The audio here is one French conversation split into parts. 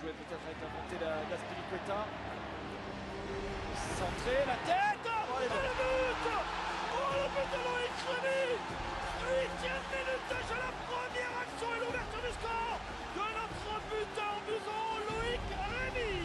jouer peut-être avec la montée d'Aspilicueta. Centré, la tête. Oh, le but. Oh, le but de Loïc Rémy. 8e minute à la première action et l'ouverture du score de notre buteur muson, Loïc Rémy.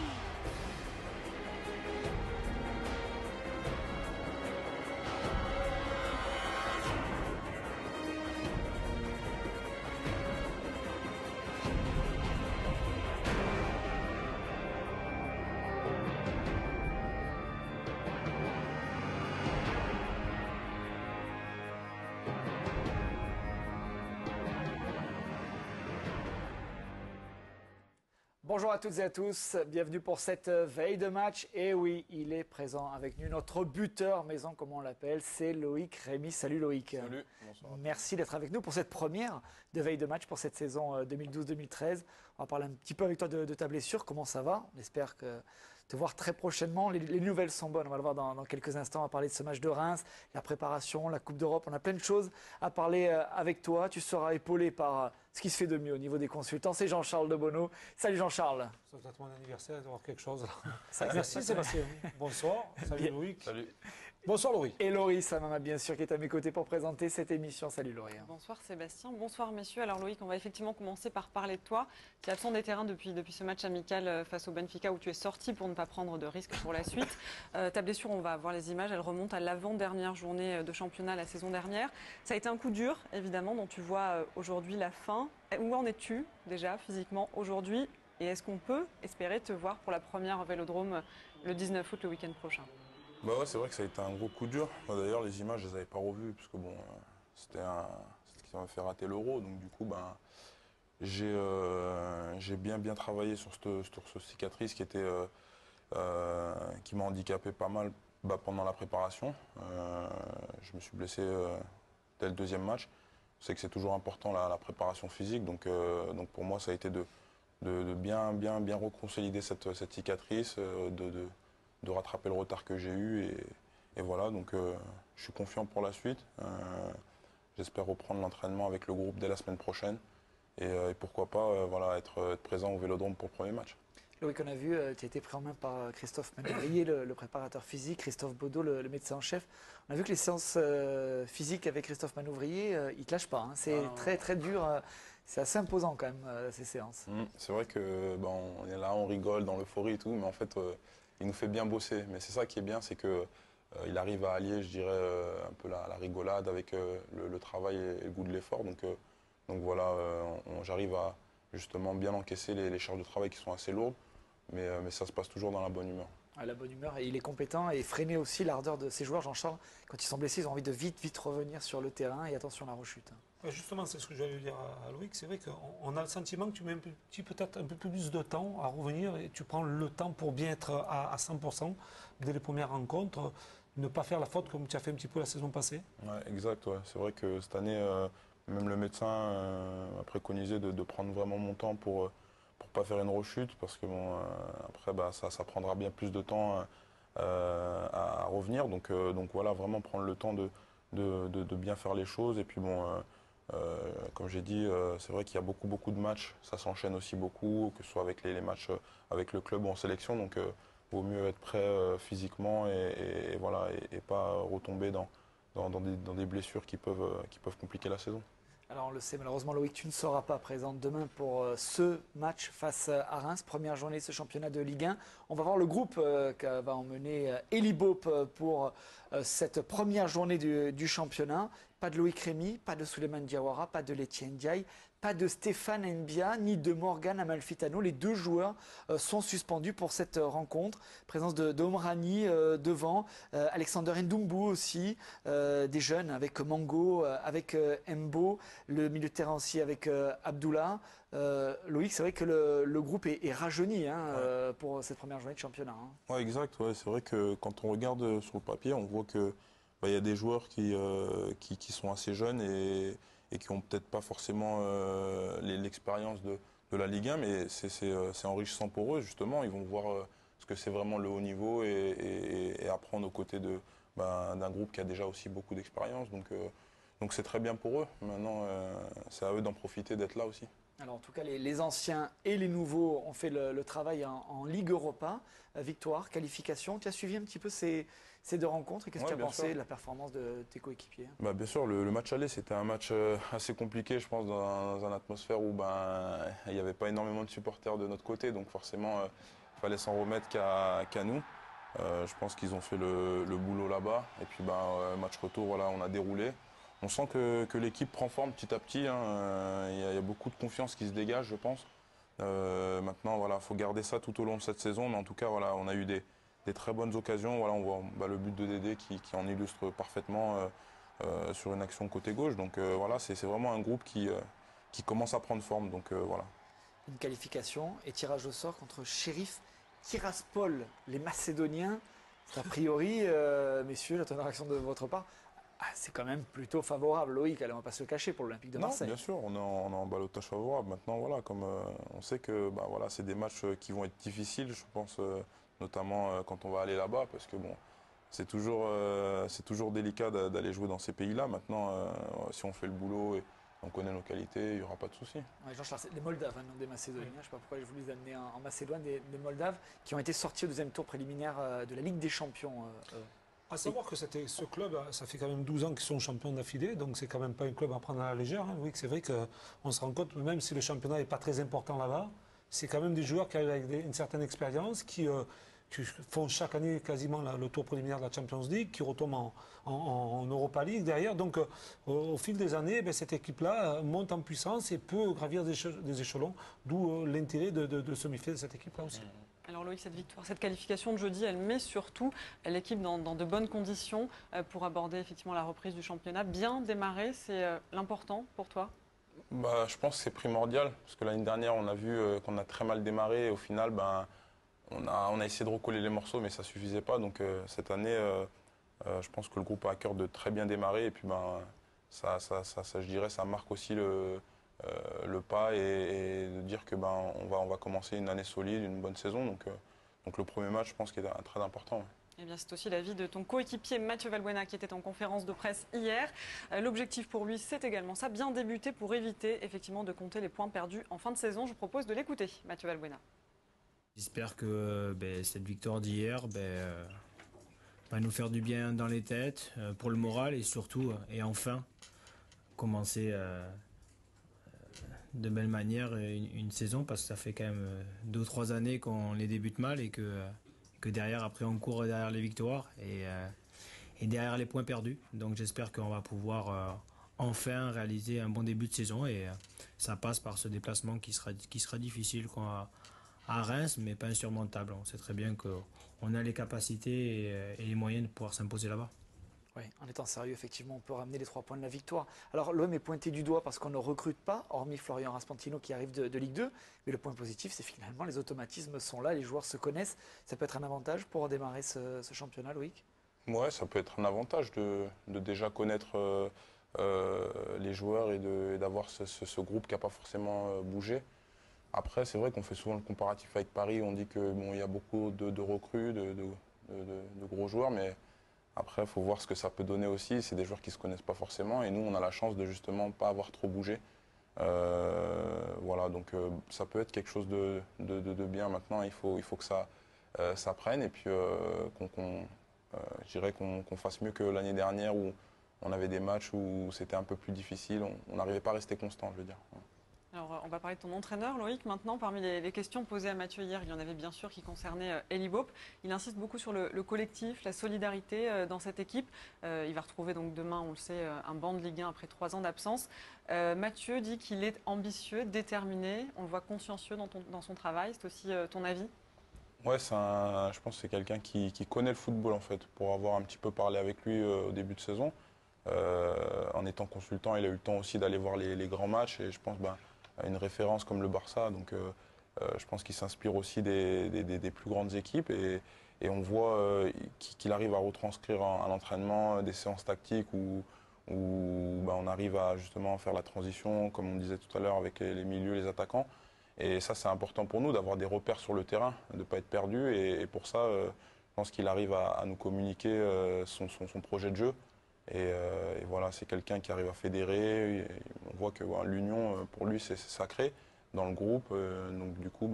Bonjour à toutes et à tous, bienvenue pour cette veille de match. Et oui, il est présent avec nous, notre buteur maison comme on l'appelle, c'est Loïc Rémy. Salut Loïc. Salut, bonsoir. Merci d'être avec nous pour cette première de veille de match pour cette saison 2012-2013. On va parler un petit peu avec toi de ta blessure, comment ça va. On espère te voir très prochainement. Les nouvelles sont bonnes, on va le voir dans quelques instants. On va parler de ce match de Reims, la préparation, la Coupe d'Europe. On a plein de choses à parler avec toi. Tu seras épaulé par ce qui se fait de mieux au niveau des consultants. C'est Jean-Charles Debonneau. Salut Jean-Charles. Ça doit être mon anniversaire d'avoir quelque chose là. Ça, Merci Sébastien. Bonsoir. Salut Bien. Loïc. Salut. Bonsoir Loïc. Et Laurie Samama, bien sûr, qui est à mes côtés pour présenter cette émission. Salut Laurie. Bonsoir Sébastien, bonsoir messieurs. Alors Loïc, on va effectivement commencer par parler de toi. Tu es absent des terrains depuis ce match amical face au Benfica où tu es sorti pour ne pas prendre de risques pour la suite. Ta blessure, on va voir les images, elle remonte à l'avant-dernière journée de championnat la saison dernière. Ça a été un coup dur, évidemment, dont tu vois aujourd'hui la fin. Où en es-tu déjà physiquement aujourd'hui? Et est-ce qu'on peut espérer te voir pour la première Vélodrome le 19 août, le week-end prochain? Bah ouais, c'est vrai que ça a été un gros coup dur. D'ailleurs, les images, je les avais pas revues parce que bon, c'était ce qui m'a fait rater l'Euro. Donc du coup, ben, j'ai bien travaillé sur cette cicatrice qui m'a handicapé pas mal pendant la préparation. Je me suis blessé dès le deuxième match. C'est que c'est toujours important la préparation physique. Donc pour moi, ça a été de bien reconsolider cette cicatrice, de rattraper le retard que j'ai eu et voilà, donc je suis confiant pour la suite. J'espère reprendre l'entraînement avec le groupe dès la semaine prochaine et pourquoi pas voilà, être présent au Vélodrome pour le premier match. Loïc, on a vu, tu as été pris en main par Christophe Manuvrier, le préparateur physique, Christophe Baudot, le médecin en chef. On a vu que les séances physiques avec Christophe Manuvrier, il ne te lâche pas. Hein. C'est très dur. C'est assez imposant quand même, ces séances. C'est vrai que on est là, on rigole dans l'euphorie et tout, mais en fait, il nous fait bien bosser. Mais c'est ça qui est bien, c'est que il arrive à allier, je dirais, un peu la rigolade avec le travail et le goût de l'effort. Donc voilà, j'arrive à justement bien encaisser les charges de travail qui sont assez lourdes, mais ça se passe toujours dans la bonne humeur. À la bonne humeur, et il est compétent et freiner aussi l'ardeur de ses joueurs. Jean-Charles, quand ils sont blessés, ils ont envie de vite revenir sur le terrain et attention à la rechute. Justement, c'est ce que j'allais dire à Loïc. C'est vrai qu'on a le sentiment que tu mets peut-être un peu plus de temps à revenir et tu prends le temps pour bien être à 100% dès les premières rencontres, ne pas faire la faute comme tu as fait un petit peu la saison passée. Ouais, exact. Ouais. C'est vrai que cette année, même le médecin a préconisé de prendre vraiment mon temps pour pas faire une rechute parce que bon, après ça prendra bien plus de temps à revenir. Donc voilà, vraiment prendre le temps de bien faire les choses. Et puis bon, comme j'ai dit, c'est vrai qu'il y a beaucoup de matchs. Ça s'enchaîne aussi beaucoup, que ce soit avec les matchs avec le club ou en sélection. Donc vaut mieux être prêt physiquement et voilà, et pas retomber dans des blessures qui peuvent compliquer la saison. Alors on le sait, malheureusement Loïc, tu ne seras pas présent demain pour ce match face à Reims, première journée de ce championnat de Ligue 1. On va voir le groupe que va emmener Eli Bope pour cette première journée du championnat. Pas de Loïc Rémy, pas de Souleymane Diawara, pas de Letien Ndiaye, pas de Stéphane Mbia, ni de Morgan Amalfitano. Les deux joueurs sont suspendus pour cette rencontre. Présence de Omrani devant, Alexander Ndoumbu aussi, des jeunes avec Mango, avec Mbo, le milieu de terrain aussi avec Abdullah. Loïc, c'est vrai que le groupe est rajeuni pour cette première journée de championnat. Hein. Ouais, exact. Ouais. C'est vrai que quand on regarde sur le papier, on voit que il y a des joueurs qui sont assez jeunes et qui n'ont peut-être pas forcément l'expérience de la Ligue 1, mais c'est enrichissant pour eux, justement. Ils vont voir ce que c'est vraiment le haut niveau et apprendre aux côtés d'un groupe qui a déjà aussi beaucoup d'expérience. Donc c'est très bien pour eux. Maintenant, c'est à eux d'en profiter, d'être là aussi. Alors en tout cas, les anciens et les nouveaux ont fait le travail en Ligue Europa. Victoire, qualification. Tu as suivi un petit peu ces deux rencontres et qu'est-ce que tu as Ouais, bien pensé sûr. de la performance de tes coéquipiers? Bah, bien sûr, le match aller, c'était un match assez compliqué, je pense, dans une atmosphère où il n'y avait pas énormément de supporters de notre côté. Donc forcément, il fallait s'en remettre qu'à nous. Je pense qu'ils ont fait le boulot là-bas. Et puis match retour, voilà, on a déroulé. On sent que l'équipe prend forme petit à petit, hein. Il y a beaucoup de confiance qui se dégage, je pense. Maintenant, voilà, faut garder ça tout au long de cette saison. Mais en tout cas, voilà, on a eu des très bonnes occasions. Voilà, on voit le but de Dédé qui en illustre parfaitement sur une action côté gauche. Donc voilà, c'est vraiment un groupe qui commence à prendre forme. Donc voilà. Une qualification et tirage au sort contre Sheriff Tiraspol, les Macédoniens. C'est a priori, messieurs, j'attends une réaction de votre part. C'est quand même plutôt favorable, Loïc, allez, on ne va pas se le cacher pour l'Olympique de Non, Marseille. bien sûr, on est en ballottage favorable. Maintenant, voilà, comme on sait que voilà, c'est des matchs qui vont être difficiles, je pense, notamment quand on va aller là-bas, parce que bon, c'est toujours délicat d'aller jouer dans ces pays-là. Maintenant, si on fait le boulot et on connaît nos qualités, il n'y aura pas de souci. Ouais, Jean-Charles, c'est des Moldaves, non des Macédoniens. Je ne sais pas pourquoi je voulais les amener en Macédoine, des Moldaves qui ont été sortis au deuxième tour préliminaire de la Ligue des Champions. À savoir que ce club, ça fait quand même 12 ans qu'ils sont champions d'affilée, donc c'est quand même pas un club à prendre à la légère. Hein. Oui, c'est vrai qu'on se rend compte, même si le championnat n'est pas très important là-bas, c'est quand même des joueurs qui arrivent avec une certaine expérience, qui font chaque année quasiment le tour préliminaire de la Champions League, qui retombent en Europa League derrière. Donc au fil des années, cette équipe-là monte en puissance et peut gravir des échelons, d'où l'intérêt de se méfier de cette équipe-là aussi. Alors Loïc, cette victoire, cette qualification de jeudi, elle met surtout l'équipe dans de bonnes conditions pour aborder effectivement la reprise du championnat. Bien démarrer, c'est l'important pour toi? Je pense que c'est primordial, parce que l'année dernière, on a vu qu'on a très mal démarré. Et au final, on a essayé de recoller les morceaux, mais ça ne suffisait pas. Donc cette année, je pense que le groupe a à cœur de très bien démarrer. Et puis je dirais, ça marque aussi le pas et de dire que on va commencer une année solide, une bonne saison. Donc le premier match, je pense qu'il est très important. Ouais. Eh bien, c'est aussi l'avis de ton coéquipier Mathieu Valbuena qui était en conférence de presse hier. L'objectif pour lui, c'est également ça, bien débuter pour éviter effectivement de compter les points perdus en fin de saison. Je vous propose de l'écouter, Mathieu Valbuena. J'espère que cette victoire d'hier va nous faire du bien dans les têtes, pour le moral et surtout, et enfin, commencer de belle manière une saison, parce que ça fait quand même 2 ou 3 années qu'on les débute mal et que derrière, après, on court derrière les victoires et derrière les points perdus. Donc j'espère qu'on va pouvoir enfin réaliser un bon début de saison et ça passe par ce déplacement qui sera difficile à Reims, mais pas insurmontable. On sait très bien qu'on a les capacités et les moyens de pouvoir s'imposer là-bas. Oui, en étant sérieux, effectivement, on peut ramener les 3 points de la victoire. Alors l'OM est pointé du doigt parce qu'on ne recrute pas, hormis Florian Raspantino qui arrive de Ligue 2. Mais le point positif, c'est finalement les automatismes sont là, les joueurs se connaissent. Ça peut être un avantage pour démarrer ce championnat, Loïc? Ouais, ça peut être un avantage de déjà connaître les joueurs et d'avoir ce groupe qui n'a pas forcément bougé. Après, c'est vrai qu'on fait souvent le comparatif avec Paris. On dit qu'il y a beaucoup de recrues, de gros joueurs, mais après, il faut voir ce que ça peut donner aussi. C'est des joueurs qui ne se connaissent pas forcément. Et nous, on a la chance de justement pas avoir trop bougé. Voilà, donc ça peut être quelque chose de bien. Maintenant, il faut que ça prenne et puis je dirais qu'on fasse mieux que l'année dernière où on avait des matchs où c'était un peu plus difficile. On n'arrivait pas à rester constant, je veux dire. Alors, on va parler de ton entraîneur, Loïc. Maintenant, parmi les questions posées à Mathieu hier, il y en avait bien sûr qui concernaient Eli Boep. Il insiste beaucoup sur le collectif, la solidarité dans cette équipe. Il va retrouver donc demain, on le sait, un banc de Ligue 1 après 3 ans d'absence. Mathieu dit qu'il est ambitieux, déterminé. On le voit consciencieux dans son travail. C'est aussi ton avis? Ouais, je pense que c'est quelqu'un qui connaît le football en fait, pour avoir un petit peu parlé avec lui au début de saison. En étant consultant, il a eu le temps aussi d'aller voir les grands matchs et je pense à une référence comme le Barça. Donc je pense qu'il s'inspire aussi des plus grandes équipes et on voit qu'il arrive à retranscrire à l'entraînement des séances tactiques où on arrive à justement faire la transition, comme on disait tout à l'heure, avec les milieux, les attaquants. Et ça, c'est important pour nous d'avoir des repères sur le terrain, de ne pas être perdu. Et pour ça, je pense qu'il arrive à nous communiquer son projet de jeu. Et voilà, c'est quelqu'un qui arrive à fédérer. Et on voit que l'union, pour lui, c'est sacré. dans le groupe. Donc du coup,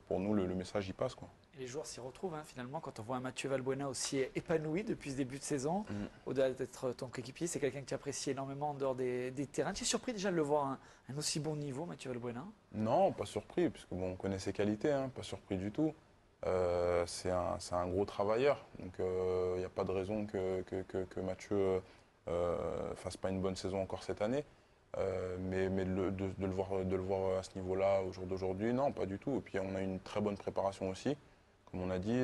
pour nous, le message y passe, quoi. Et les joueurs s'y retrouvent finalement quand on voit un Mathieu Valbuena aussi épanoui depuis ce début de saison. Au-delà d'être ton coéquipier, c'est quelqu'un que tu apprécies énormément en dehors des terrains. Tu es surpris déjà de le voir à un aussi bon niveau, Mathieu Valbuena? Non, pas surpris, puisque bon, on connaît ses qualités, hein, pas surpris du tout. C'est un gros travailleur, donc il n'y a pas de raison que Mathieu fasse pas une bonne saison encore cette année. Mais de le voir à ce niveau-là au jour d'aujourd'hui, non, pas du tout. Et puis on a une très bonne préparation aussi. Comme on a dit,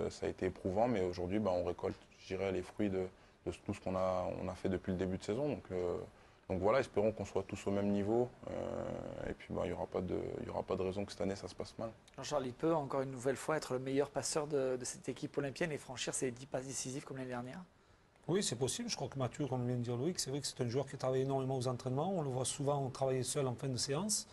ça a été éprouvant, mais aujourd'hui, on récolte, je dirais, les fruits de tout ce qu'on a fait depuis le début de saison. Donc voilà, espérons qu'on soit tous au même niveau. Et puis il n'y aura pas de raison que cette année, ça se passe mal. Jean-Charles, il peut encore une nouvelle fois être le meilleur passeur de cette équipe olympienne et franchir ses 10 passes décisives comme l'année dernière? Oui, c'est possible. Je crois que Mathieu, comme vient de dire Loïc, c'est vrai que c'est un joueur qui travaille énormément aux entraînements. On le voit souvent travailler seul en fin de séance.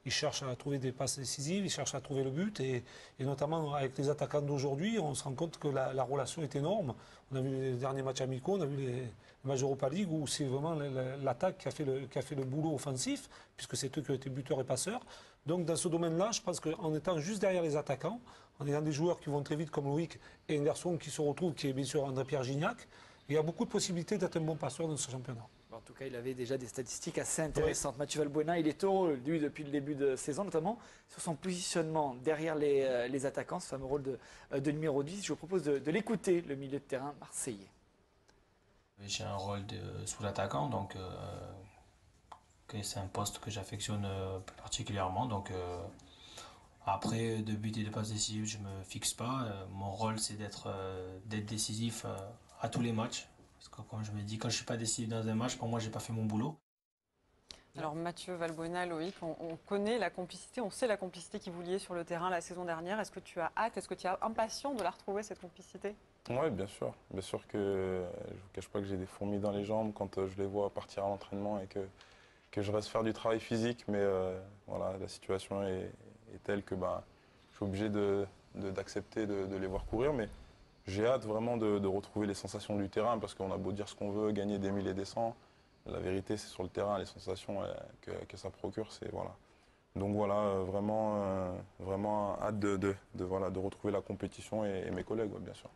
Il cherche à trouver des passes décisives, il cherche à trouver le but. Et notamment avec les attaquants d'aujourd'hui, on se rend compte que la relation est énorme. On a vu les derniers matchs amicaux, on a vu les matchs Europa League où c'est vraiment l'attaque qui a fait le boulot offensif, puisque c'est eux qui ont été buteurs et passeurs. Donc dans ce domaine-là, je pense qu'en étant juste derrière les attaquants, en ayant des joueurs qui vont très vite comme Loïc et un garçon qui se retrouve, qui est bien sûr André-Pierre Gignac, il y a beaucoup de possibilités d'être un bon passeur dans ce championnat. En tout cas, il avait déjà des statistiques assez intéressantes. Oui. Mathieu Valbuena, il est heureux, lui, depuis le début de saison, notamment sur son positionnement derrière les attaquants, ce fameux rôle de numéro 10. Je vous propose de l'écouter, le milieu de terrain marseillais. J'ai un rôle sous l'attaquant, donc c'est un poste que j'affectionne plus particulièrement. Donc après, de but et de passe décisive, je ne me fixe pas. Mon rôle, c'est d'être décisif à tous les matchs. Parce que comme je me dis, quand je ne suis pas décisif dans un match, pour moi, je n'ai pas fait mon boulot. Alors Mathieu Valbuena, Loïc, on connaît la complicité, on sait la complicité qui vous liait sur le terrain la saison dernière. Est-ce que tu as hâte, est-ce que tu es impatient de la retrouver, cette complicité? Oui, bien sûr. Bien sûr que je ne vous cache pas que j'ai des fourmis dans les jambes quand je les vois partir à l'entraînement et que je reste faire du travail physique. Mais voilà, la situation est telle que je suis obligé d'accepter de les voir courir. Mais j'ai hâte vraiment de retrouver les sensations du terrain parce qu'on a beau dire ce qu'on veut, gagner des 1000 et des 100. La vérité, c'est sur le terrain, les sensations que ça procure, c'est voilà. Donc voilà, vraiment hâte de retrouver la compétition et mes collègues, ouais, bien sûr.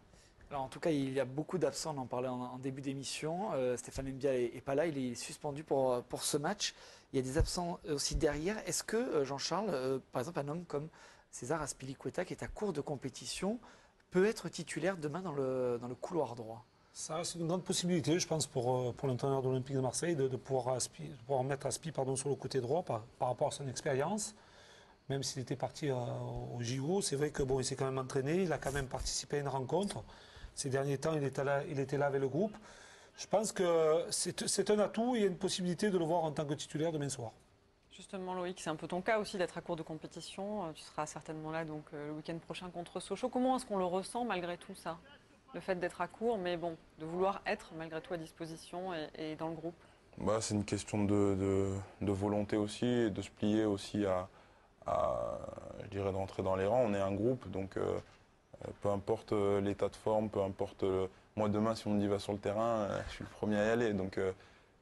Alors en tout cas, il y a beaucoup d'absents, on en parlait en début d'émission. Stéphane Mbia n'est pas là, il est suspendu pour ce match. Il y a des absents aussi derrière. Est-ce que, Jean-Charles, par exemple, un homme comme César Azpilicueta, qui est à court de compétition, peut être titulaire demain dans le couloir droit? Ça, c'est une grande possibilité, je pense, pour l'entraîneur de l'Olympique de Marseille de pouvoir mettre Aspi sur le côté droit par rapport à son expérience. Même s'il était parti au JO, c'est vrai que il s'est quand même entraîné, il a quand même participé à une rencontre. Ces derniers temps, il était là avec le groupe. Je pense que c'est un atout et il y a une possibilité de le voir en tant que titulaire demain soir. Justement, Loïc, c'est un peu ton cas aussi d'être à court de compétition. Tu seras certainement là donc, le week-end prochain contre Sochaux. Comment est-ce qu'on le ressent malgré tout ça? Le fait d'être à court, mais bon, de vouloir être malgré tout à disposition et dans le groupe? C'est une question de volonté aussi, et de se plier aussi je dirais, d'entrer dans les rangs. On est un groupe, donc peu importe l'état de forme, peu importe... moi, demain, si on me dit va sur le terrain, je suis le premier à y aller. Donc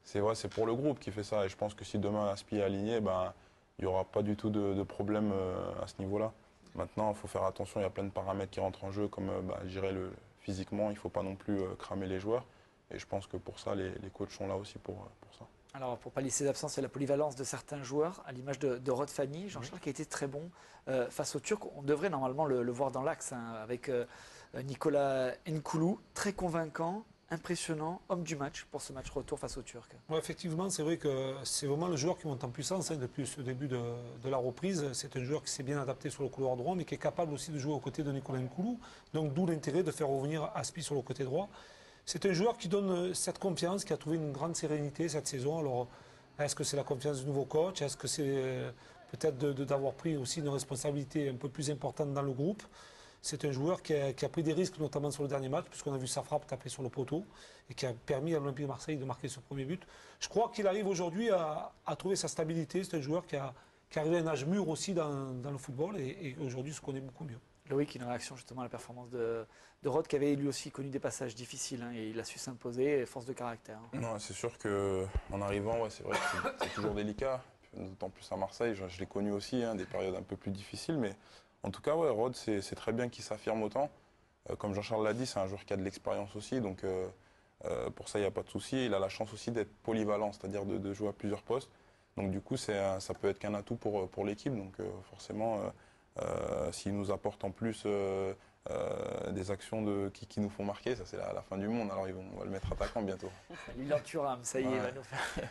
c'est vrai, c'est pour le groupe qui fait ça. Et je pense que si demain Aspi est aligné, il n'y aura pas du tout de problème à ce niveau-là. Maintenant, il faut faire attention, il y a plein de paramètres qui rentrent en jeu, comme je dirais physiquement, il ne faut pas non plus cramer les joueurs. Et je pense que pour ça, les coachs sont là aussi pour ça. Alors, pour pallier ces absences, il y a la polyvalence de certains joueurs, à l'image de Rod Fanny, Jean-Charles, qui a été très bon face aux Turcs. On devrait normalement le voir dans l'axe, avec Nicolas Nkoulou, très convaincant, impressionnant, homme du match pour ce match retour face aux Turcs. Ouais, effectivement, c'est vrai que c'est vraiment le joueur qui monte en puissance depuis le début de la reprise. C'est un joueur qui s'est bien adapté sur le couloir droit, mais qui est capable aussi de jouer aux côtés de Nicolas Nkoulou. Donc d'où l'intérêt de faire revenir Aspi sur le côté droit. C'est un joueur qui donne cette confiance, qui a trouvé une grande sérénité cette saison. Alors, est-ce que c'est la confiance du nouveau coach? Est-ce que c'est peut-être d'avoir pris aussi une responsabilité un peu plus importante dans le groupe? C'est un joueur qui a pris des risques, notamment sur le dernier match, puisqu'on a vu sa frappe taper sur le poteau et qui a permis à l'Olympique de Marseille de marquer ce premier but. Je crois qu'il arrive aujourd'hui à trouver sa stabilité. C'est un joueur qui arrive à un âge mûr aussi dans le football et aujourd'hui se connaît beaucoup mieux. Loïc, une réaction justement à la performance de Rod, qui avait lui aussi connu des passages difficiles, et il a su s'imposer, force de caractère. Non, c'est sûr qu'en arrivant, c'est vrai que c'est toujours délicat, d'autant plus à Marseille. Je l'ai connu aussi, hein, des périodes un peu plus difficiles. Mais en tout cas, ouais, Rod, c'est très bien qu'il s'affirme autant. Comme Jean-Charles l'a dit, c'est un joueur qui a de l'expérience aussi. Donc pour ça, il n'y a pas de souci. Il a la chance aussi d'être polyvalent, c'est-à-dire de jouer à plusieurs postes. Donc du coup, ça peut être qu'un atout pour l'équipe. Donc forcément, s'il nous apporte en plus des actions qui nous font marquer, ça c'est la fin du monde. Alors on va le mettre attaquant bientôt. Lilian Thuram, ça y est, Ouais. il va nous faire.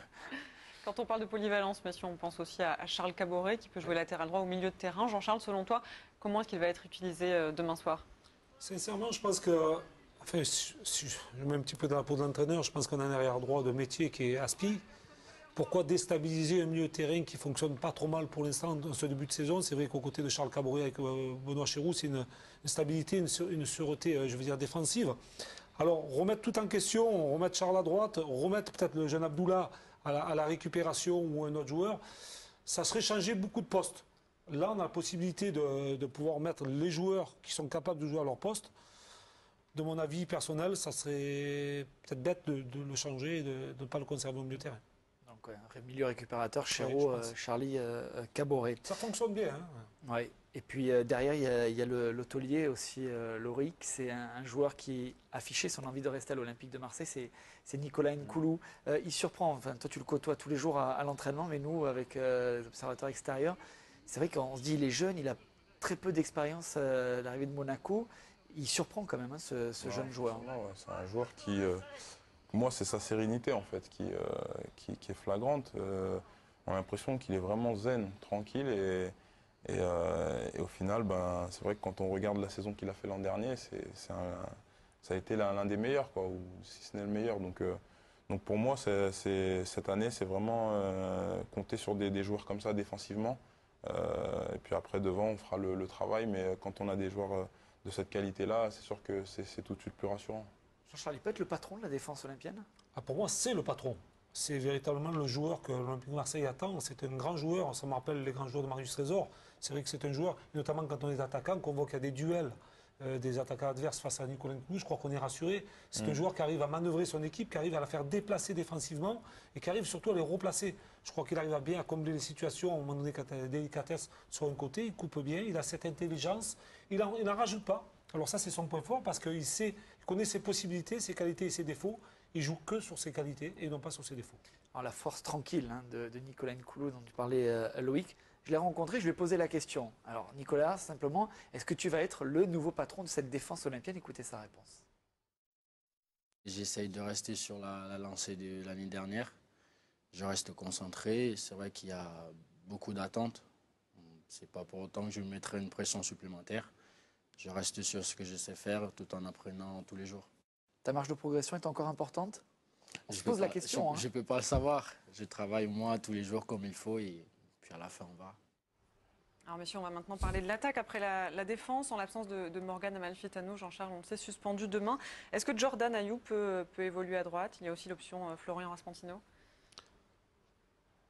Quand on parle de polyvalence, messieurs, on pense aussi à Charles Caboret qui peut jouer latéral droit au milieu de terrain. Jean-Charles, selon toi, comment est-ce qu'il va être utilisé demain soir? Sincèrement, je pense que, enfin, si je mets un petit peu dans la peau de l'entraîneur, je pense qu'on a un arrière droit de métier qui est Aspi. Pourquoi déstabiliser un milieu de terrain qui ne fonctionne pas trop mal pour l'instant dans ce début de saison? C'est vrai qu'aux côtés de Charles Caboret avec Benoît Chéroux, c'est une stabilité, une sûreté, je veux dire, défensive. Alors, remettre tout en question, remettre Charles à droite, remettre peut-être le jeune Abdoullah à la récupération ou un autre joueur, ça serait changer beaucoup de postes. Là, on a la possibilité de pouvoir mettre les joueurs qui sont capables de jouer à leur poste. De mon avis personnel, ça serait peut-être bête de le changer et de ne pas le conserver au milieu de terrain. Donc, un milieu récupérateur, je Chéreau, pense. Charlie Caboret. Ça fonctionne bien. Hein. Ouais. Et puis derrière, il y a le taulier aussi, Loïc. C'est un joueur qui affichait son envie de rester à l'Olympique de Marseille. C'est Nicolas Nkoulou. Il surprend. Enfin, toi, tu le côtoies tous les jours à l'entraînement, mais nous, avec les observateurs extérieurs, c'est vrai qu'on se dit il est jeune, il a très peu d'expérience à l'arrivée de Monaco. Il surprend quand même, hein, ce jeune joueur. Ouais, c'est un joueur qui, moi, c'est sa sérénité en fait qui est flagrante. On a l'impression qu'il est vraiment zen, tranquille et au final, ben, c'est vrai que quand on regarde la saison qu'il a fait l'an dernier, ça a été l'un des meilleurs, quoi, ou si ce n'est le meilleur. Donc pour moi, cette année, c'est vraiment compter sur des joueurs comme ça défensivement. Et puis après, devant, on fera le travail. Mais quand on a des joueurs de cette qualité-là, c'est sûr que c'est tout de suite plus rassurant. Jean-Charles, il peut être le patron de la défense olympienne? Ah, pour moi, c'est le patron. C'est véritablement le joueur que l'Olympique de Marseille attend. C'est un grand joueur. Ça me rappelle les grands joueurs de Marius Trésor. C'est vrai que c'est un joueur, notamment quand on est attaquant, qu'on voit qu'il y a des duels des attaquants adverses face à Nicolas Nkoulou. Je crois qu'on est rassuré. C'est un joueur qui arrive à manœuvrer son équipe, qui arrive à la faire déplacer défensivement et qui arrive surtout à les replacer. Je crois qu'il arrive à bien à combler les situations. À un moment donné, quand il y a des délicatesses sur un côté, il coupe bien, il a cette intelligence. Il n'en rajoute pas. Alors ça, c'est son point fort parce qu'il connaît ses possibilités, ses qualités et ses défauts. Il joue que sur ses qualités et non pas sur ses défauts. Alors, la force tranquille, hein, de Nicolas Nkoulou dont tu parlais, Loïc. Je l'ai rencontré, je lui ai posé la question. Alors Nicolas, simplement, est-ce que tu vas être le nouveau patron de cette défense olympienne? Écoutez sa réponse. J'essaye de rester sur la lancée de l'année dernière. Je reste concentré. C'est vrai qu'il y a beaucoup d'attentes. C'est pas pour autant que je me mettrai une pression supplémentaire. Je reste sur ce que je sais faire tout en apprenant tous les jours. Ta marge de progression est encore importante? On se pose la question. Je ne peux pas le savoir. Je travaille moi tous les jours comme il faut et puis à la fin on va. Alors messieurs, on va maintenant parler de l'attaque après la défense. En l'absence de Morgan Amalfitano, Jean-Charles, on le sait, suspendu demain. Est-ce que Jordan Ayew peut évoluer à droite? Il y a aussi l'option Florian Raspantino.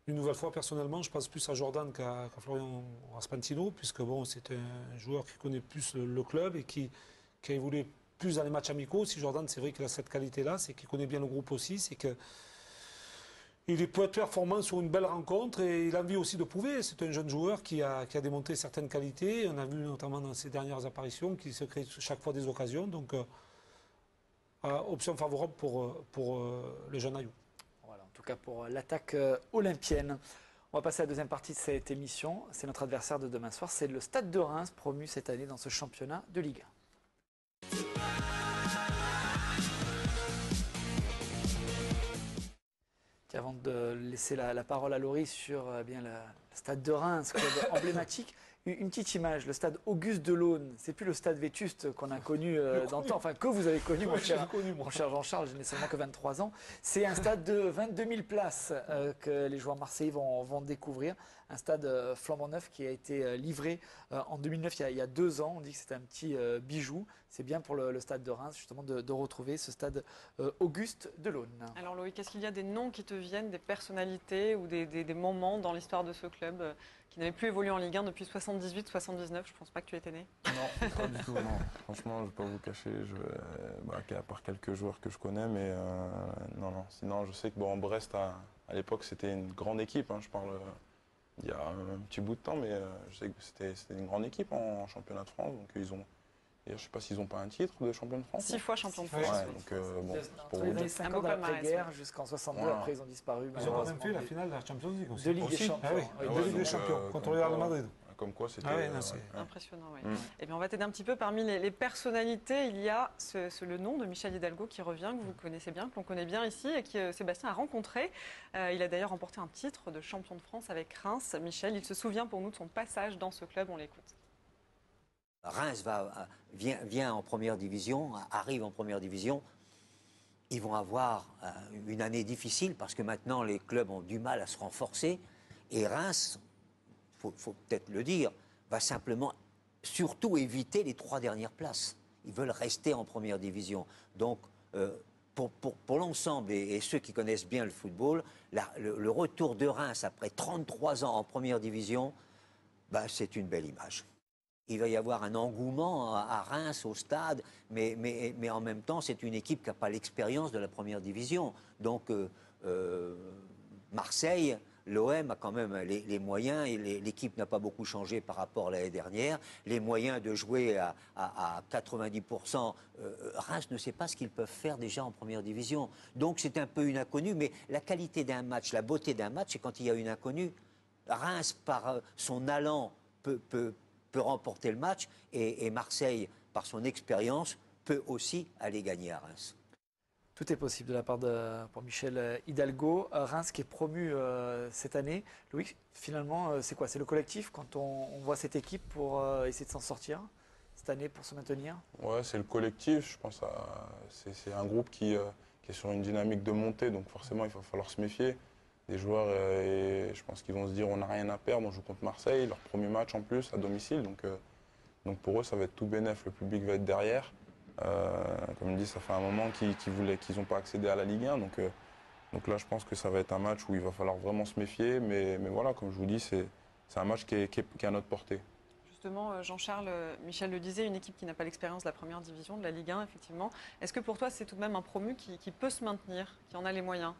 Une nouvelle fois, personnellement, je pense plus à Jordan qu'à Florian Raspantino, puisque bon, c'est un joueur qui connaît plus le club et qui a évolué plus dans les matchs amicaux. Si Jordan, c'est vrai qu'il a cette qualité-là, c'est qu'il connaît bien le groupe aussi, c'est que il peut être performant sur une belle rencontre et il a envie aussi de prouver. C'est un jeune joueur qui a démontré certaines qualités. On a vu notamment dans ses dernières apparitions qu'il se crée chaque fois des occasions. Donc, option favorable pour le jeune Ayew. Voilà, en tout cas pour l'attaque olympienne. On va passer à la deuxième partie de cette émission. C'est notre adversaire de demain soir. C'est le Stade de Reims, promu cette année dans ce championnat de Ligue 1. Avant de laisser la parole à Laurie sur bien le Stade de Reims, club emblématique, une petite image, le stade Auguste Delaune. C'est plus le stade vétuste qu'on a connu d'antan, enfin que vous avez connu, mon cher Jean-Charles, je n'ai seulement que 23 ans. C'est un stade de 22 000 places que les joueurs marseillais vont découvrir. Un stade flambant neuf qui a été livré en 2009, il y a 2 ans. On dit que c'est un petit bijou. C'est bien pour le stade de Reims, justement, de retrouver ce stade Auguste Delaune. Alors Loïc, est-ce qu'il y a des noms qui te viennent, des personnalités ou des moments dans l'histoire de ce club qui n'avait plus évolué en Ligue 1 depuis 78-79? Je ne pense pas que tu étais né. Non, pas du tout, non. Franchement, je ne vais pas vous cacher, à part quelques joueurs que je connais, mais non. Sinon, je sais que Brest, à l'époque, c'était une grande équipe. Hein, je parle Il y a un petit bout de temps, mais je sais que c'était une grande équipe en championnat de France. Donc ils ont, et je ne sais pas s'ils n'ont pas un titre de champion de France. 6 fois champion de Ouais, France. donc bon, c'est pour Entre vous les dire. années Un 50 beau de palmarès, l'après-guerre ouais. jusqu'en 62, Voilà. après ils ont disparu. Ils ont quand malheureusement, même fait la finale de la Champions League aussi. de Ligue des Aussi. Champions. Ah oui, Oui, Ah de ouais, Ligue des donc, Champions. contre comme le Real quoi- Madrid. Comme quoi, c'était. Ah ouais, non, c'est Impressionnant, oui. Mm. Et bien, on va t'aider un petit peu. Parmi les personnalités, il y a le nom de Michel Hidalgo qui revient, que vous connaissez bien, que l'on connaît bien ici et que Sébastien a rencontré. Il a d'ailleurs remporté un titre de champion de France avec Reims. Michel, il se souvient pour nous de son passage dans ce club. On l'écoute. Reims vient en première division, arrive en première division. Ils vont avoir une année difficile parce que maintenant les clubs ont du mal à se renforcer. Et Reims, faut peut-être le dire, va simplement surtout éviter les 3 dernières places. Ils veulent rester en première division. Donc, pour l'ensemble et ceux qui connaissent bien le football, le retour de Reims après 33 ans en première division, c'est une belle image. Il va y avoir un engouement à Reims, au stade, mais en même temps, c'est une équipe qui n'a pas l'expérience de la première division. Donc, Marseille, l'OM a quand même les moyens, et l'équipe n'a pas beaucoup changé par rapport à l'année dernière, les moyens de jouer à 90%. Reims ne sait pas ce qu'ils peuvent faire déjà en première division. Donc, c'est un peu une inconnue, mais la qualité d'un match, la beauté d'un match, c'est quand il y a une inconnue. Reims, par son allant, peut remporter le match et Marseille, par son expérience, peut aussi aller gagner à Reims. Tout est possible de la part pour Michel Hidalgo. Reims qui est promu cette année. Louis, finalement, c'est quoi? C'est le collectif quand on voit cette équipe pour essayer de s'en sortir cette année, pour se maintenir? Ouais, c'est le collectif. Je pense c'est un groupe qui est sur une dynamique de montée, donc forcément il va falloir se méfier. Des joueurs, et je pense qu'ils vont se dire on n'a rien à perdre, on joue contre Marseille, leur premier match en plus à domicile, donc pour eux ça va être tout bénef, le public va être derrière. Comme je dis, ça fait un moment qu'ils n'ont pas accédé à la Ligue 1, donc là je pense que ça va être un match où il va falloir vraiment se méfier, mais voilà, comme je vous dis, c'est un match qui est à notre portée. Justement, Jean-Charles, Michel le disait, une équipe qui n'a pas l'expérience de la première division, de la Ligue 1, effectivement. Est-ce que pour toi c'est tout de même un promu qui peut se maintenir, qui en a les moyens?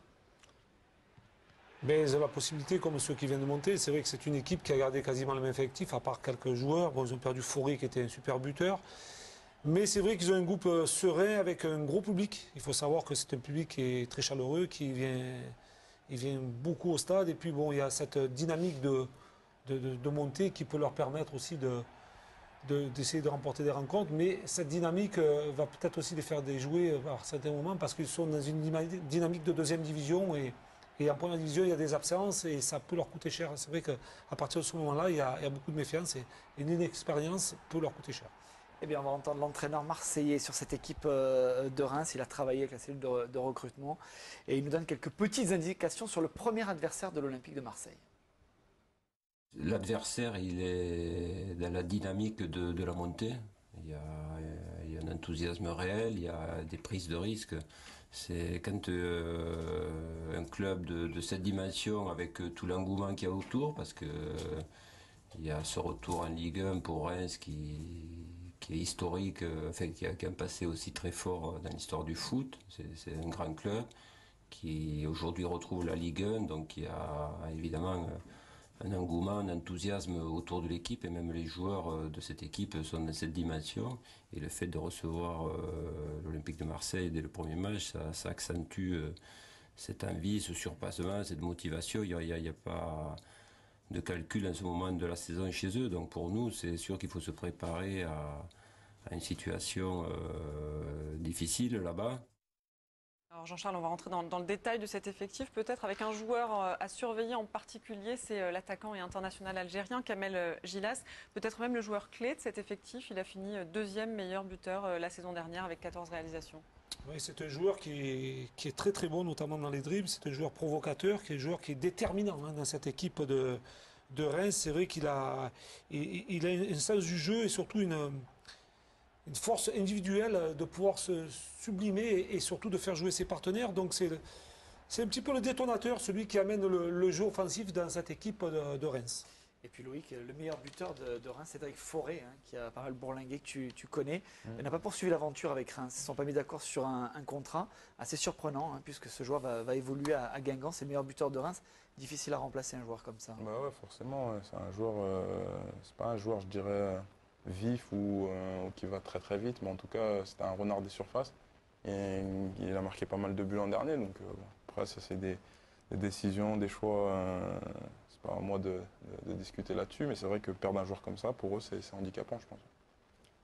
Mais ils ont la possibilité, comme ceux qui viennent de monter. C'est vrai que c'est une équipe qui a gardé quasiment le même effectif, à part quelques joueurs. Bon, ils ont perdu Fauré, qui était un super buteur. Mais c'est vrai qu'ils ont un groupe serein avec un gros public. Il faut savoir que c'est un public qui est très chaleureux, il vient beaucoup au stade. Et puis, bon, il y a cette dynamique de montée qui peut leur permettre aussi d'essayer de remporter des rencontres. Mais cette dynamique va peut-être aussi les faire déjouer à certains moments parce qu'ils sont dans une dynamique de deuxième division. Et en première division, il y a des absences et ça peut leur coûter cher. C'est vrai qu'à partir de ce moment-là, il y a beaucoup de méfiance et une inexpérience peut leur coûter cher. Eh bien, on va entendre l'entraîneur marseillais sur cette équipe de Reims. Il a travaillé avec la cellule de recrutement et il nous donne quelques petites indications sur le premier adversaire de l'Olympique de Marseille. L'adversaire, il est dans la dynamique de la montée. Il y a un enthousiasme réel, il y a des prises de risques. C'est quand un club de cette dimension, avec tout l'engouement qu'il y a autour, parce que il y a ce retour en Ligue 1 pour Reims qui est historique, enfin, qui a un passé aussi très fort dans l'histoire du foot. C'est un grand club qui aujourd'hui retrouve la Ligue 1, donc il y a évidemment un engouement, un enthousiasme autour de l'équipe, et même les joueurs de cette équipe sont dans cette dimension. Et le fait de recevoir l'Olympique de Marseille dès le premier match, ça accentue cette envie, ce surpassement, cette motivation. Il n'y a pas de calcul en ce moment de la saison chez eux. Donc pour nous, c'est sûr qu'il faut se préparer à une situation difficile là-bas. Alors Jean-Charles, on va rentrer dans le détail de cet effectif, peut-être avec un joueur à surveiller en particulier, c'est l'attaquant et international algérien Kamel Gilas, peut-être même le joueur clé de cet effectif. Il a fini deuxième meilleur buteur la saison dernière avec 14 réalisations. Oui, c'est un joueur qui est très très bon, notamment dans les dribbles. C'est un joueur provocateur, qui est un joueur qui est déterminant dans cette équipe de Reims. C'est vrai qu'il a un sens du jeu et surtout une force individuelle de pouvoir se sublimer et surtout de faire jouer ses partenaires. Donc c'est un petit peu le détonateur, celui qui amène le jeu offensif dans cette équipe de Reims. Et puis Loïc, le meilleur buteur de Reims, c'est Cédric Fauré, qui a pas mal bourlingué, que tu connais. Il n'a pas poursuivi l'aventure avec Reims. Ils ne se sont pas mis d'accord sur un contrat assez surprenant, puisque ce joueur va évoluer à Guingamp. C'est le meilleur buteur de Reims. difficile à remplacer un joueur comme ça. Bah ouais, forcément, ouais. C'est un joueur, c'est pas un joueur, je dirais, vif ou qui va très très vite, mais en tout cas, c'était un renard des surfaces. Et il a marqué pas mal de buts l'an dernier, donc bon, après, ça c'est des décisions, des choix. C'est pas à moi de discuter là-dessus, mais c'est vrai que perdre un joueur comme ça, pour eux, c'est handicapant, je pense.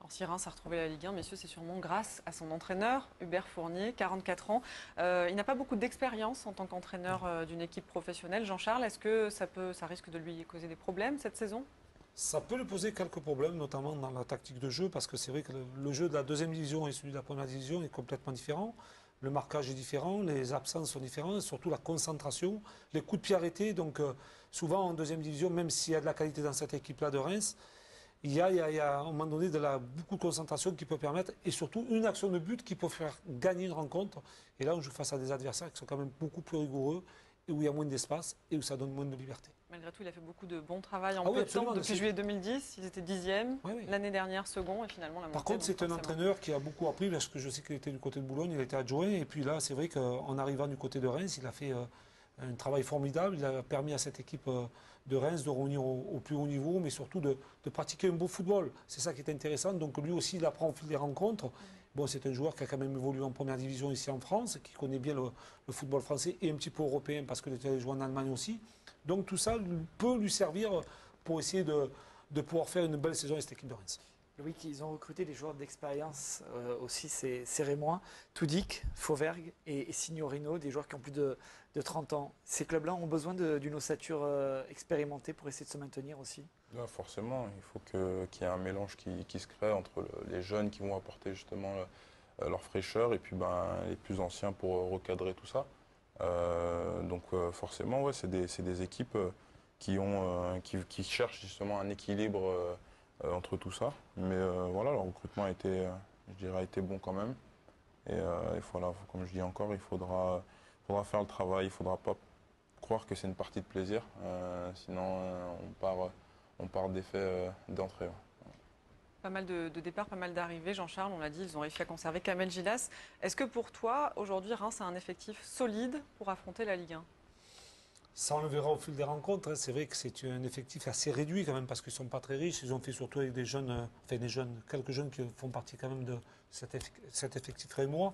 Alors, si Reims a retrouvé la Ligue 1, messieurs, c'est sûrement grâce à son entraîneur, Hubert Fournier, 44 ans. Il n'a pas beaucoup d'expérience en tant qu'entraîneur d'une équipe professionnelle. Jean-Charles, est-ce que ça risque de lui causer des problèmes cette saison? Ça peut lui poser quelques problèmes, notamment dans la tactique de jeu, parce que c'est vrai que le jeu de la deuxième division et celui de la première division est complètement différent. Le marquage est différent, les absences sont différentes, et surtout la concentration, les coups de pied arrêtés. Donc souvent en deuxième division, même s'il y a de la qualité dans cette équipe-là de Reims, il y a à un moment donné beaucoup de concentration qui peut permettre, et surtout une action de but qui peut faire gagner une rencontre. Et là, on joue face à des adversaires qui sont quand même beaucoup plus rigoureux, et où il y a moins d'espace, et où ça donne moins de liberté. Malgré tout, il a fait beaucoup de bon travail en Ah oui, peu de temps. absolument. Depuis juillet 2010, ils étaient 10e. Oui, oui. L'année dernière, second. Et finalement, la montée. Par contre, c'est un entraîneur qui a beaucoup appris, parce que je sais qu'il était du côté de Boulogne, il était adjoint. Et puis là, c'est vrai qu'en arrivant du côté de Reims, il a fait un travail formidable. Il a permis à cette équipe de Reims de revenir au plus haut niveau, mais surtout de pratiquer un beau football. C'est ça qui est intéressant. Donc lui aussi, il apprend au fil des rencontres. Bon, c'est un joueur qui a quand même évolué en première division ici en France, qui connaît bien le football français et un petit peu européen, parce qu'il a joué en Allemagne aussi. Donc tout ça peut lui servir pour essayer de pouvoir faire une belle saison avec cette équipe de Reims. Oui, ils ont recruté des joueurs d'expérience aussi, c'est Rémois, Toudic, Fauvergue et Signorino, des joueurs qui ont plus de 30 ans. Ces clubs-là ont besoin d'une ossature expérimentée pour essayer de se maintenir aussi. Là, forcément, il faut qu'il y ait un mélange qui se crée entre les jeunes qui vont apporter justement leur fraîcheur et puis les plus anciens pour recadrer tout ça. Donc forcément, ouais, c'est des équipes qui cherchent justement un équilibre entre tout ça. Mais voilà, le recrutement a été bon quand même. Et voilà, comme je dis encore, il faudra faire le travail. Il ne faudra pas croire que c'est une partie de plaisir. Sinon, on part d'effet d'entrée. Ouais. Pas mal de départs, pas mal d'arrivées. Jean-Charles, on l'a dit, ils ont réussi à conserver Kamel Gilas. Est-ce que pour toi, aujourd'hui, Reims a un effectif solide pour affronter la Ligue 1? Ça, on le verra au fil des rencontres. C'est vrai que c'est un effectif assez réduit quand même, parce qu'ils ne sont pas très riches. Ils ont fait surtout avec quelques jeunes qui font partie quand même de cet effectif rémois.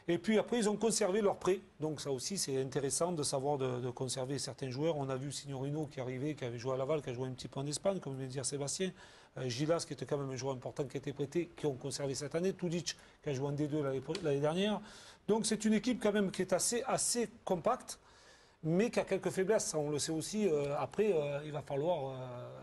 Et puis après, ils ont conservé leurs prêts. Donc ça aussi, c'est intéressant de savoir de conserver certains joueurs. On a vu Signorino qui arrivait, qui avait joué à Laval, qui a joué un petit peu en Espagne, comme vient de dire Sébastien. Gilas, qui était quand même un joueur important, qui a été prêté, qui ont conservé cette année. Toudic, qui a joué en D2 l'année dernière. Donc c'est une équipe quand même qui est assez compacte, mais qui a quelques faiblesses. Ça, on le sait aussi. Après, il va falloir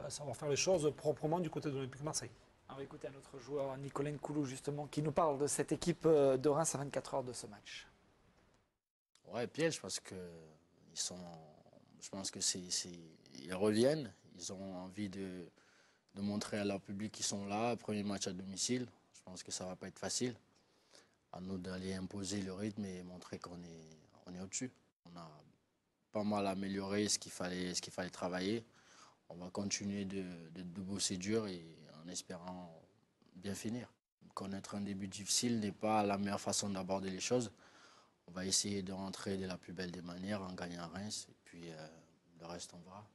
savoir faire les choses proprement du côté de l'Olympique Marseille. On va écouter un autre joueur, Nicolas Nkoulou, justement, qui nous parle de cette équipe de Reims à 24 heures de ce match. Ouais, piège, parce que je pense que ils reviennent. Ils ont envie de montrer à leur public qu'ils sont là. Premier match à domicile. Je pense que ça ne va pas être facile. À nous d'aller imposer le rythme et montrer qu'on est au-dessus. On a pas mal amélioré ce qu'il fallait travailler. On va continuer de bosser dur et en espérant bien finir. Connaître un début difficile n'est pas la meilleure façon d'aborder les choses. On va essayer de rentrer de la plus belle des manières en gagnant à Reims. Et puis le reste, on verra.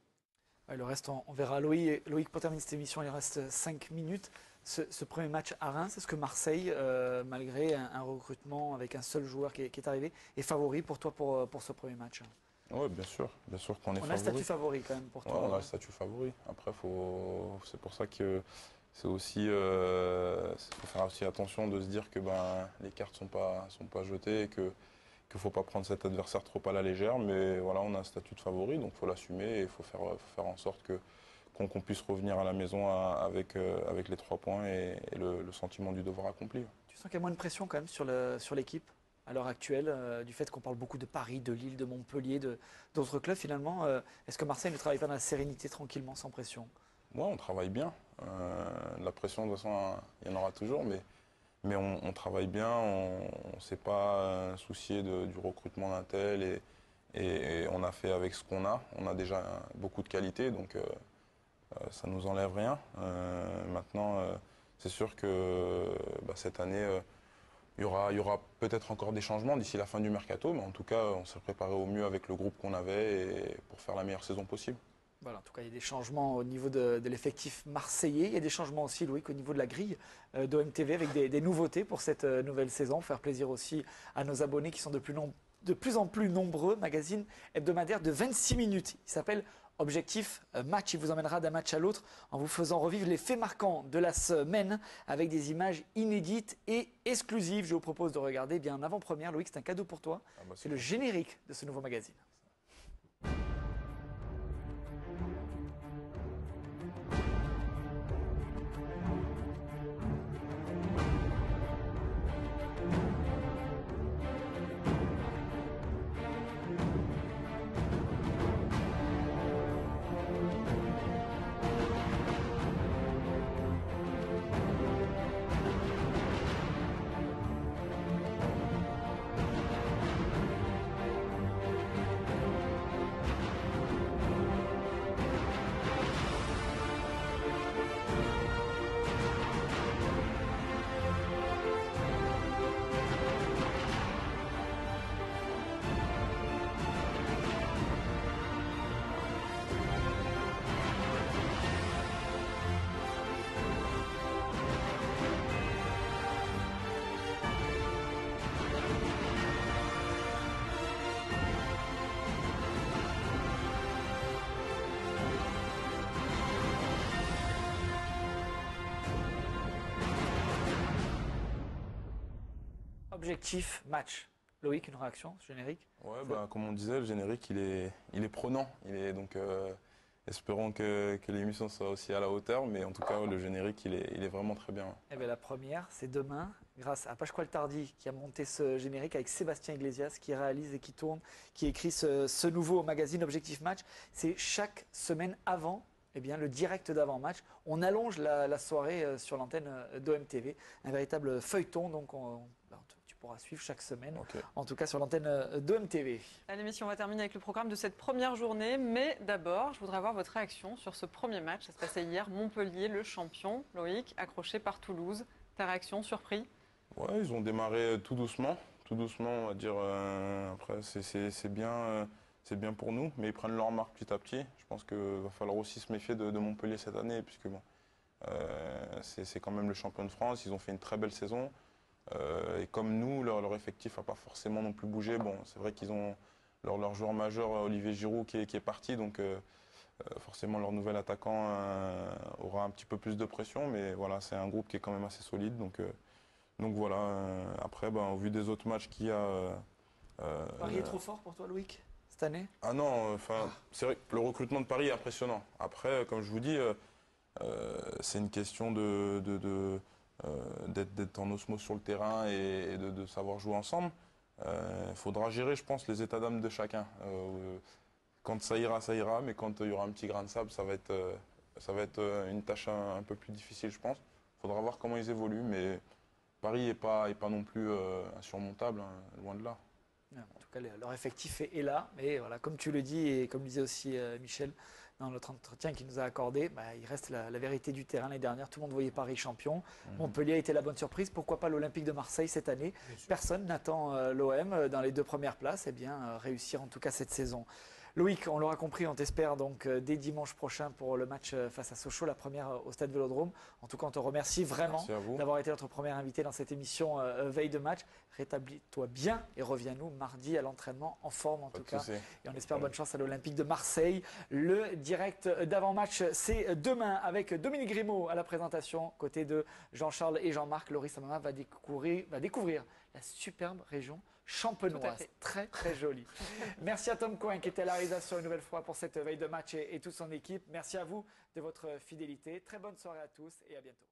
Ouais, le reste, on verra. Loïc, pour terminer cette émission, il reste 5 minutes. Ce premier match à Reims, est-ce que Marseille, malgré un recrutement avec un seul joueur qui est arrivé, est favori pour toi pour ce premier match? Oui, bien sûr qu'on est favori. On a le statut favori quand même pour toi. On a le statut favori. Après, c'est pour ça que c'est aussi, faut faire aussi attention de se dire que les cartes sont pas jetées et qu'il ne faut pas prendre cet adversaire trop à la légère. Mais voilà, on a un statut de favori, donc il faut l'assumer et il faut faire en sorte qu'on puisse revenir à la maison avec les 3 points et le sentiment du devoir accompli. Tu sens qu'il y a moins de pression quand même sur l'équipe à l'heure actuelle, du fait qu'on parle beaucoup de Paris, de Lille, de Montpellier, d'autres clubs finalement. Est-ce que Marseille ne travaille pas dans la sérénité, tranquillement, sans pression? Moi, on travaille bien. La pression, de toute façon, il y en aura toujours, mais on travaille bien. On ne s'est pas soucié du recrutement d'un tel et on a fait avec ce qu'on a. On a déjà beaucoup de qualité, donc ça ne nous enlève rien. Maintenant, c'est sûr que cette année, il y aura peut-être encore des changements d'ici la fin du mercato, mais en tout cas, on s'est préparé au mieux avec le groupe qu'on avait et pour faire la meilleure saison possible. Voilà, en tout cas, il y a des changements au niveau de l'effectif marseillais. Il y a des changements aussi, Loïc, au niveau de la grille d'OMTV avec des nouveautés pour cette nouvelle saison. Faire plaisir aussi à nos abonnés qui sont de plus en plus nombreux. Magazine hebdomadaire de 26 minutes. Il s'appelle Objectif Match. Il vous emmènera d'un match à l'autre en vous faisant revivre les faits marquants de la semaine avec des images inédites et exclusives. Je vous propose de regarder bien en avant-première. Loïc, c'est un cadeau pour toi. C'est le générique de ce nouveau magazine. Objectif match. Loïc, une réaction, ce générique? Ouais, comme on disait, le générique, il est prenant. Donc, espérons que l'émission soit aussi à la hauteur. Mais en tout cas, le générique, il est vraiment très bien. Eh bien, la première, c'est demain, grâce à Pasquale Tardy, qui a monté ce générique avec Sébastien Iglesias, qui réalise et qui tourne, qui écrit ce nouveau magazine Objectif Match. C'est chaque semaine avant. Eh bien, le direct d'avant-match, on allonge la soirée sur l'antenne d'OMTV. Un véritable feuilleton, donc tu pourras suivre chaque semaine, en tout cas sur l'antenne d'OMTV. L'émission va terminer avec le programme de cette première journée, mais d'abord, je voudrais avoir votre réaction sur ce premier match. Ça se passait hier, Montpellier, le champion, Loïc, accroché par Toulouse. Ta réaction, surpris? Ouais, ils ont démarré tout doucement, on va dire. Après, c'est bien. C'est bien pour nous, mais ils prennent leur marque petit à petit. Je pense qu'il va falloir aussi se méfier de Montpellier cette année, puisque c'est quand même le champion de France. Ils ont fait une très belle saison. Et comme nous, leur effectif n'a pas forcément non plus bougé. Bon, c'est vrai qu'ils ont leur joueur majeur, Olivier Giroud, qui est parti. Donc forcément, leur nouvel attaquant aura un petit peu plus de pression. Mais voilà, c'est un groupe qui est quand même assez solide. Donc voilà, après, au vu des autres matchs qu'il y a... Paris est trop fort pour toi, Loïc, cette année? Ah non, c'est vrai que le recrutement de Paris est impressionnant. Après, comme je vous dis, c'est une question d'être en osmose sur le terrain et de savoir jouer ensemble. Il faudra gérer, je pense, les états d'âme de chacun. Quand ça ira, mais quand il y aura un petit grain de sable, ça va être une tâche un peu plus difficile, je pense. Il faudra voir comment ils évoluent, mais Paris n'est pas non plus insurmontable, hein, loin de là. En tout cas, leur effectif est là, mais voilà, comme tu le dis et comme le disait aussi Michel dans notre entretien qu'il nous a accordé, il reste la vérité du terrain. L'année dernière, tout le monde voyait Paris champion. Montpellier a été la bonne surprise. Pourquoi pas l'Olympique de Marseille cette année? Personne n'attend l'OM dans les 2 premières places. Eh bien, réussir en tout cas cette saison. Loïc, on l'aura compris, on t'espère donc dès dimanche prochain pour le match face à Sochaux, la première au Stade Vélodrome. En tout cas, on te remercie vraiment d'avoir été notre premier invité dans cette émission Veille de match. Rétablis-toi bien et reviens-nous mardi à l'entraînement en forme en tout cas. Et on espère bonne chance à l'Olympique de Marseille. Le direct d'avant-match, c'est demain avec Dominique Grimaud à la présentation, côté de Jean-Charles et Jean-Marc. Loris Amama va découvrir la superbe région champenoise, très très jolie. Merci à Tom Cohen qui était à la réalisation une nouvelle fois pour cette veille de match et toute son équipe. Merci à vous de votre fidélité. Très bonne soirée à tous et à bientôt.